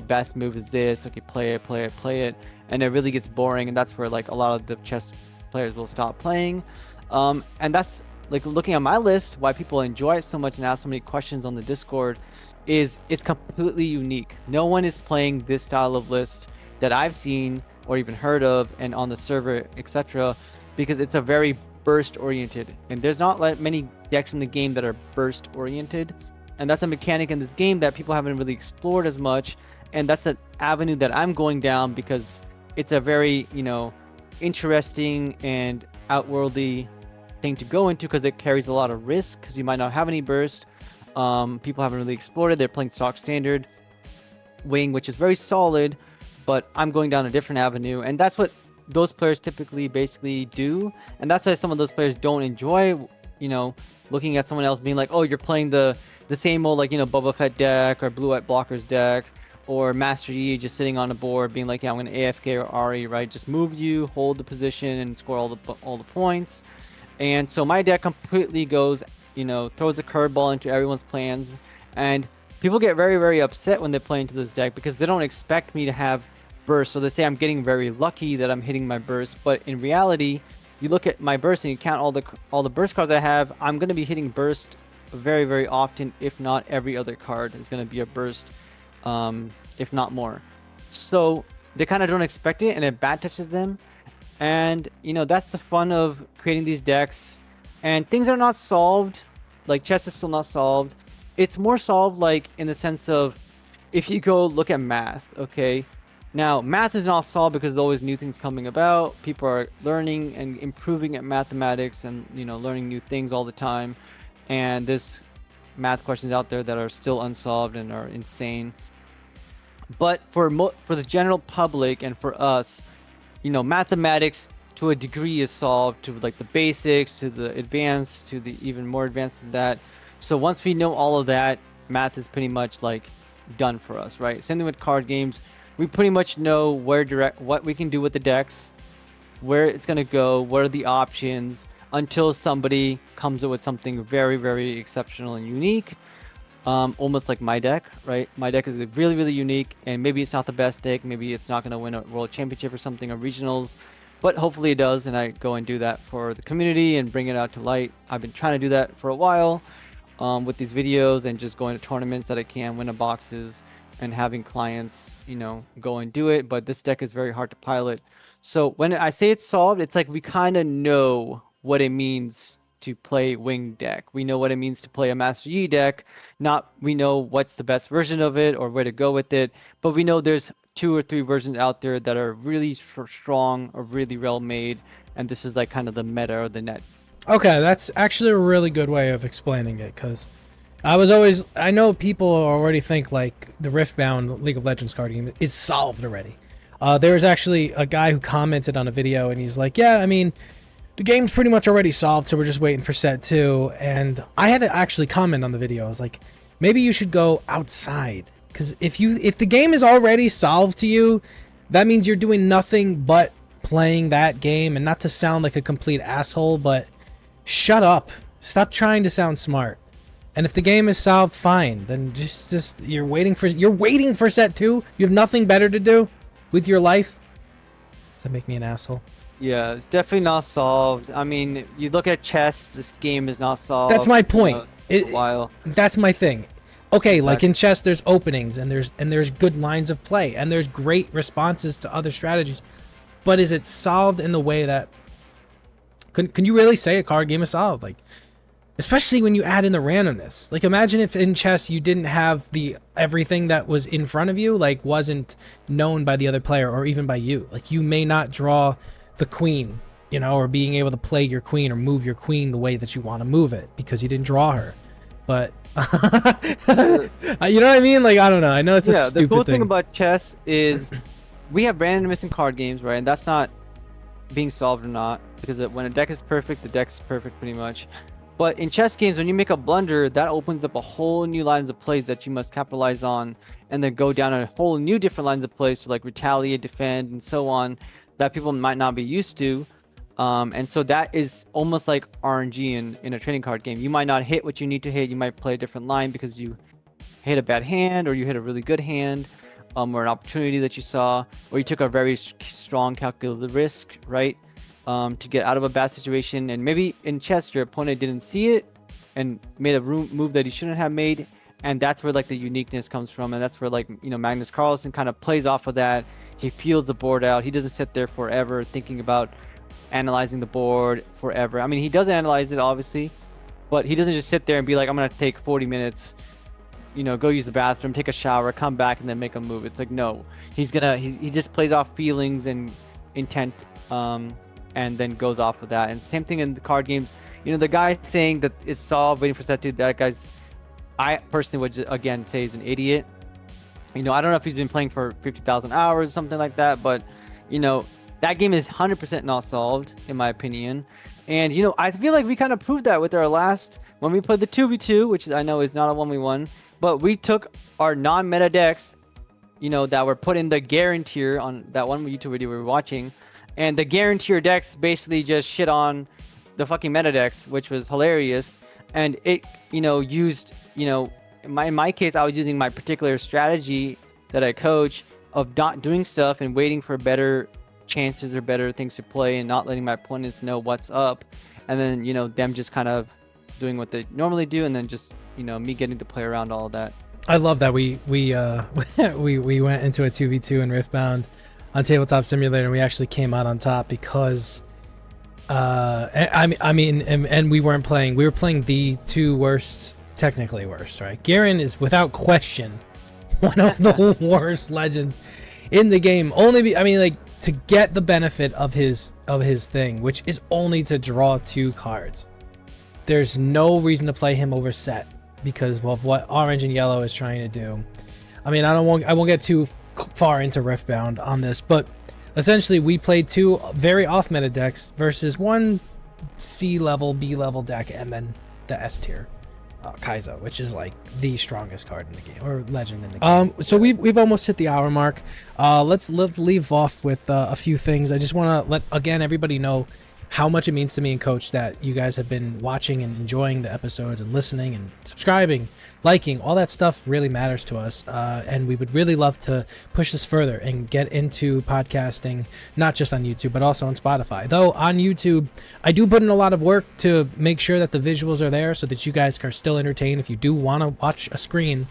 best move is this, okay, play it. and it really gets boring, and that's where like a lot of the chess players will stop playing. And that's like looking at my list, why people enjoy it so much and ask so many questions on the Discord is it's completely unique. No one is playing this style of list that I've seen or even heard of and on the server, etc., because it's a very burst oriented, and there's not like many decks in the game that are burst oriented, and that's a mechanic in this game that people haven't really explored as much, and that's an avenue that I'm going down because it's a very, you know, interesting and outworldly thing to go into because it carries a lot of risk because you might not have any burst. People haven't really explored it. They're playing stock standard wing, which is very solid, but I'm going down a different avenue, and that's what those players typically basically do, and that's why some of those players don't enjoy, you know, looking at someone else being like, oh, you're playing the same old, like, you know, Boba Fett deck or Blue White Blockers deck, or Master Yi just sitting on a board being like, yeah, I'm going to AFK or Ari, right? Just move you, hold the position, and score all the points. And so my deck completely goes, you know, throws a curveball into everyone's plans, and people get very, very upset when they play into this deck because they don't expect me to have burst. So they say I'm getting very lucky that I'm hitting my burst, but in reality, you look at my burst and you count all the burst cards I have, I'm going to be hitting burst very, very often, if not every other card is going to be a burst, if not more. So they kind of don't expect it, and it bad touches them. And, you know, that's the fun of creating these decks. And things are not solved. Like, chess is still not solved. It's more solved, like, in the sense of, if you go look at math, okay? Now, math is not solved because there's always new things coming about. People are learning and improving at mathematics and, you know, learning new things all the time. And there's math questions out there that are still unsolved and are insane. But for the general public and for us, you know, mathematics to a degree is solved, to like the basics, to the advanced, to the even more advanced than that. So once we know all of that, math is pretty much like done for us, right? Same thing with card games. We pretty much know what we can do with the decks, where it's going to go, what are the options, until somebody comes up with something very, very exceptional and unique. Almost like my deck, right? My deck is really, really unique, and maybe it's not the best deck. Maybe it's not going to win a world championship or something, or regionals, but hopefully it does, and I go and do that for the community and bring it out to light. I've been trying to do that for a while with these videos and just going to tournaments that I can, win boxes, and having clients, you know, go and do it. But this deck is very hard to pilot. So when I say it's solved, it's like we kind of know what it means to play wing deck. We know what it means to play a Master Yi deck. Not we know what's the best version of it or where to go with it, but we know there's 2 or 3 versions out there that are really strong or really well made, and this is like kind of the meta or the net. Okay, that's actually a really good way of explaining it, because I know people already think like the Riftbound League of Legends card game is solved already. There was actually a guy who commented on a video, and he's like, yeah, I mean, the game's pretty much already solved, so we're just waiting for set 2. And I had to actually comment on the video. I was like, maybe you should go outside, because if the game is already solved to you, that means you're doing nothing but playing that game. And not to sound like a complete asshole, but shut up. Stop trying to sound smart. And if the game is solved, fine. Then just you're waiting for set 2. You have nothing better to do with your life. Does that make me an asshole? Yeah, it's definitely not solved. I mean, you look at chess, this game is not solved. That's my point. A while. That's my thing. Okay, like in chess, there's openings and there's good lines of play and there's great responses to other strategies. But is it solved in the way that can you really say a card game is solved? Like, especially when you add in the randomness. Like, imagine if in chess you didn't have everything that was in front of you, like, wasn't known by the other player or even by you. Like, you may not draw the queen, you know, or being able to play your queen or move your queen the way that you want to move it because you didn't draw her. But you know what I mean? Like, I don't know. I know it's a stupid thing. The cool thing about chess is we have randomness in card games, right? And that's not being solved or not, because when a deck is perfect, the deck's perfect pretty much. But in chess games, when you make a blunder, that opens up a whole new lines of plays that you must capitalize on, and then go down a whole new different lines of plays to like retaliate, defend, and so on, that people might not be used to. And so that is almost like RNG in a trading card game. You might not hit what you need to hit. You might play a different line because you hit a bad hand or you hit a really good hand. or an opportunity that you saw, or you took a very strong calculated risk, right? To get out of a bad situation. And maybe in chess, your opponent didn't see it and made a move that he shouldn't have made. And that's where like the uniqueness comes from. And that's where like, Magnus Carlsen kind of plays off of that. He feels the board out. He doesn't sit there forever thinking about analyzing the board forever. I mean, he does analyze it, obviously, but he doesn't just sit there and be like, I'm going to take 40 minutes, go use the bathroom, take a shower, come back, and then make a move. It's like, no, he just plays off feelings and intent, and then goes off of that. And same thing in the card games. The guy saying that it's solved, waiting for set two, that guy's, I personally would again say he's an idiot. I don't know if he's been playing for 50,000 hours or something like that, but that game is 100% not solved in my opinion. And I feel like we kind of proved that with our last, when we played the 2v2, which I know is not a 1v1, but we took our non-meta decks, that were put in the guaranteer on that one YouTube video we were watching, and the guaranteer decks basically just shit on the fucking meta decks, which was hilarious. And it used, in my case, I was using my particular strategy that I coach of not doing stuff and waiting for better chances or better things to play and not letting my opponents know what's up, and then them just kind of doing what they normally do, and then just me getting to play around all of that. I love that we we went into a 2v2 in Riftbound on Tabletop Simulator, and we actually came out on top because I mean, and we weren't playing. We were playing the two worst, technically worst, right? Garen is without question one of the worst legends in the game. To get the benefit of his thing, which is only to draw 2 cards. There's no reason to play him over set because of what orange and yellow is trying to do. I mean, I won't get too far into Riftbound on this, but essentially we played 2 very off meta decks versus 1 C level, B level deck, and then the S tier Kaizo, which is like the strongest card in the game, or legend in the game. So we've almost hit the hour mark. Let's leave off with a few things. I just want to let again everybody know how much it means to me and Coach that you guys have been watching and enjoying the episodes and listening and subscribing, liking. All that stuff really matters to us, and we would really love to push this further and get into podcasting, not just on YouTube but also on Spotify. Though on YouTube I do put in a lot of work to make sure that the visuals are there so that you guys are still entertained if you do want to watch a screen,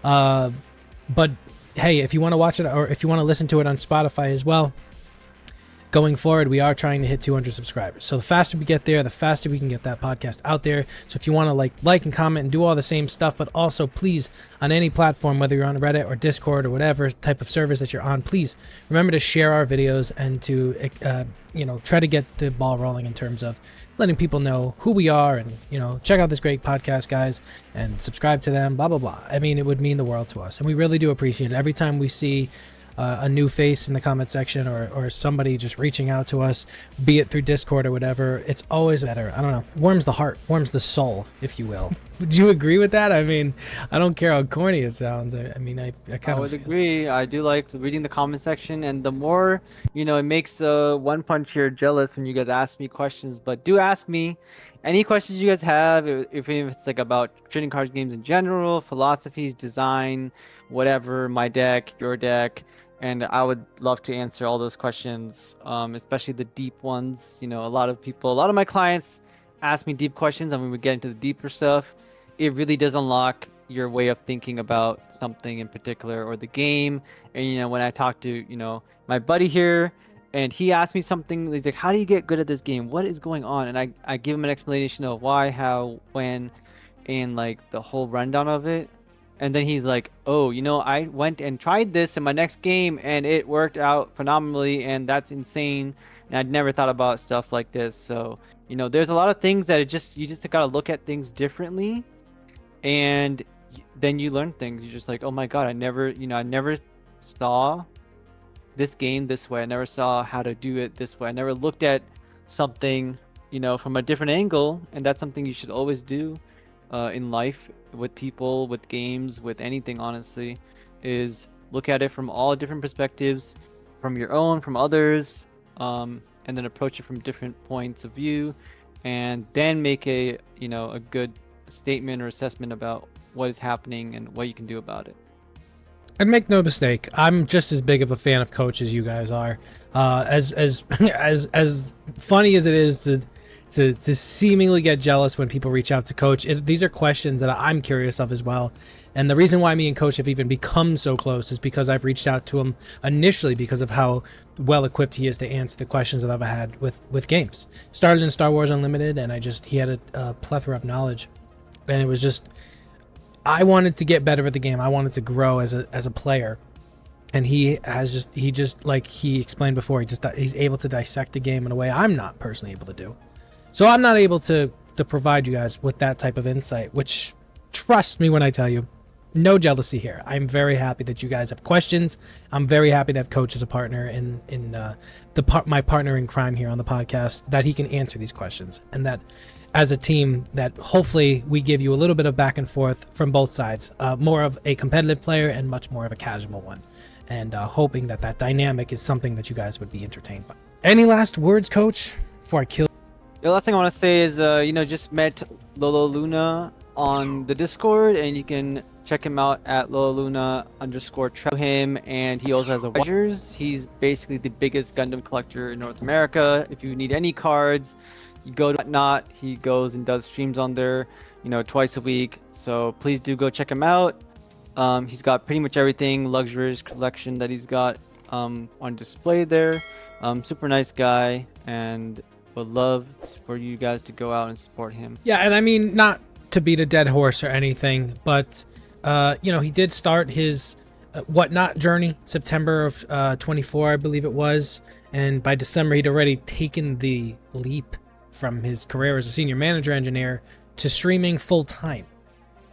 but hey, if you want to watch it or if you want to listen to it on Spotify as well, going forward, we are trying to hit 200 subscribers. So the faster we get there, the faster we can get that podcast out there. So if you want to like and comment and do all the same stuff, but also please, on any platform, whether you're on Reddit or Discord or whatever type of service that you're on, please remember to share our videos and to try to get the ball rolling in terms of letting people know who we are and check out this great podcast, guys, and subscribe to them, blah blah blah. I mean, it would mean the world to us, and we really do appreciate it. Every time we see a new face in the comment section or somebody just reaching out to us, be it through Discord or whatever, it's always better. I don't know, warms the heart, warms the soul, if you will. Would you agree with that? I mean, I don't care how corny it sounds. I would agree. I do like reading the comment section, and the more it makes One Punch here jealous when you guys ask me questions. But do ask me any questions you guys have, if it's like about trading card games in general, philosophies, design, whatever, my deck, your deck. And I would love to answer all those questions, especially the deep ones. A lot of my clients ask me deep questions, and when we get into the deeper stuff, it really does unlock your way of thinking about something in particular or the game. And when I talk to my buddy here, and he asked me something, he's like, how do you get good at this game? What is going on? And I give him an explanation of why, how, when, and like the whole rundown of it. And then he's like, oh, I went and tried this in my next game and it worked out phenomenally, and that's insane. And I'd never thought about stuff like this. So, there's a lot of things that you just got to look at things differently. And then you learn things. You're just like, oh my God, I never saw this game this way. I never saw how to do it this way. I never looked at something, from a different angle. And that's something you should always do in life, with people, with games, with anything, honestly, is look at it from all different perspectives, from your own, from others, and then approach it from different points of view, and then make a good statement or assessment about what is happening and what you can do about it. And make no mistake, I'm just as big of a fan of Coach as you guys are. As funny as it is to seemingly get jealous when people reach out to Coach, these are questions that I'm curious of as well. And the reason why me and Coach have even become so close is because I've reached out to him initially because of how well equipped he is to answer the questions that I've had with games. Started in Star Wars Unlimited, and he had a plethora of knowledge, and it was just, I wanted to get better at the game. I wanted to grow as a player, and he just like he explained before, he's able to dissect the game in a way I'm not personally able to do. So I'm not able to provide you guys with that type of insight, which, trust me when I tell you, no jealousy here. I'm very happy that you guys have questions. I'm very happy to have Coach as a partner my partner in crime here on the podcast, that he can answer these questions, and that as a team that hopefully we give you a little bit of back and forth from both sides, more of a competitive player and much more of a casual one, and hoping that dynamic is something that you guys would be entertained by. Any last words, Coach, before I kill? The last thing I want to say is, just met Lolo Luna on the Discord, and you can check him out at LoloLuna_. Him, and he also has a treasures. He's basically the biggest Gundam collector in North America. If you need any cards, you go to Whatnot. He goes and does streams on there, twice a week. So please do go check him out. He's got pretty much everything, luxurious collection that he's got on display there. Super nice guy, and would love for you guys to go out and support him. Yeah, and I mean, not to beat a dead horse or anything, but he did start his Whatnot journey September of 24, I believe it was, and by December he'd already taken the leap from his career as a senior manager engineer to streaming full time.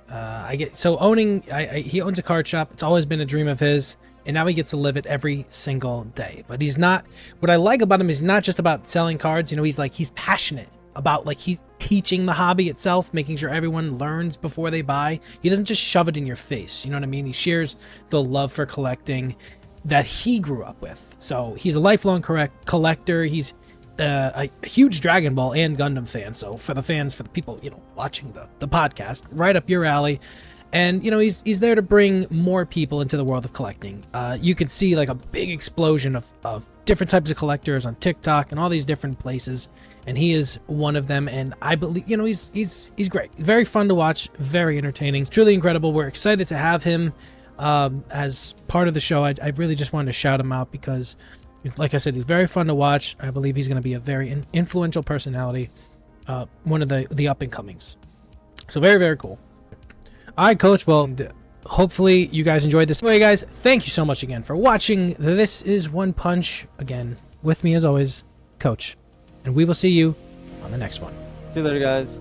He owns a card shop. It's always been a dream of his, and now he gets to live it every single day. But he's not, what I like about him is not just about selling cards. He's passionate about he's teaching the hobby itself, making sure everyone learns before they buy. He doesn't just shove it in your face. You know what I mean? He shares the love for collecting that he grew up with. So he's a lifelong collector. He's a huge Dragon Ball and Gundam fan. So for the people, watching the podcast, right up your alley. And, he's there to bring more people into the world of collecting. You could see a big explosion of different types of collectors on TikTok and all these different places. And he is one of them. And I believe, he's great. Very fun to watch. Very entertaining. It's truly incredible. We're excited to have him as part of the show. I really just wanted to shout him out because, like I said, he's very fun to watch. I believe he's going to be a very influential personality. One of the up-and-comings. So very, very cool. All right, Coach. Well, hopefully you guys enjoyed this. Anyway, guys, thank you so much again for watching. This is One Punch. Again, with me as always, Coach. And we will see you on the next one. See you later, guys.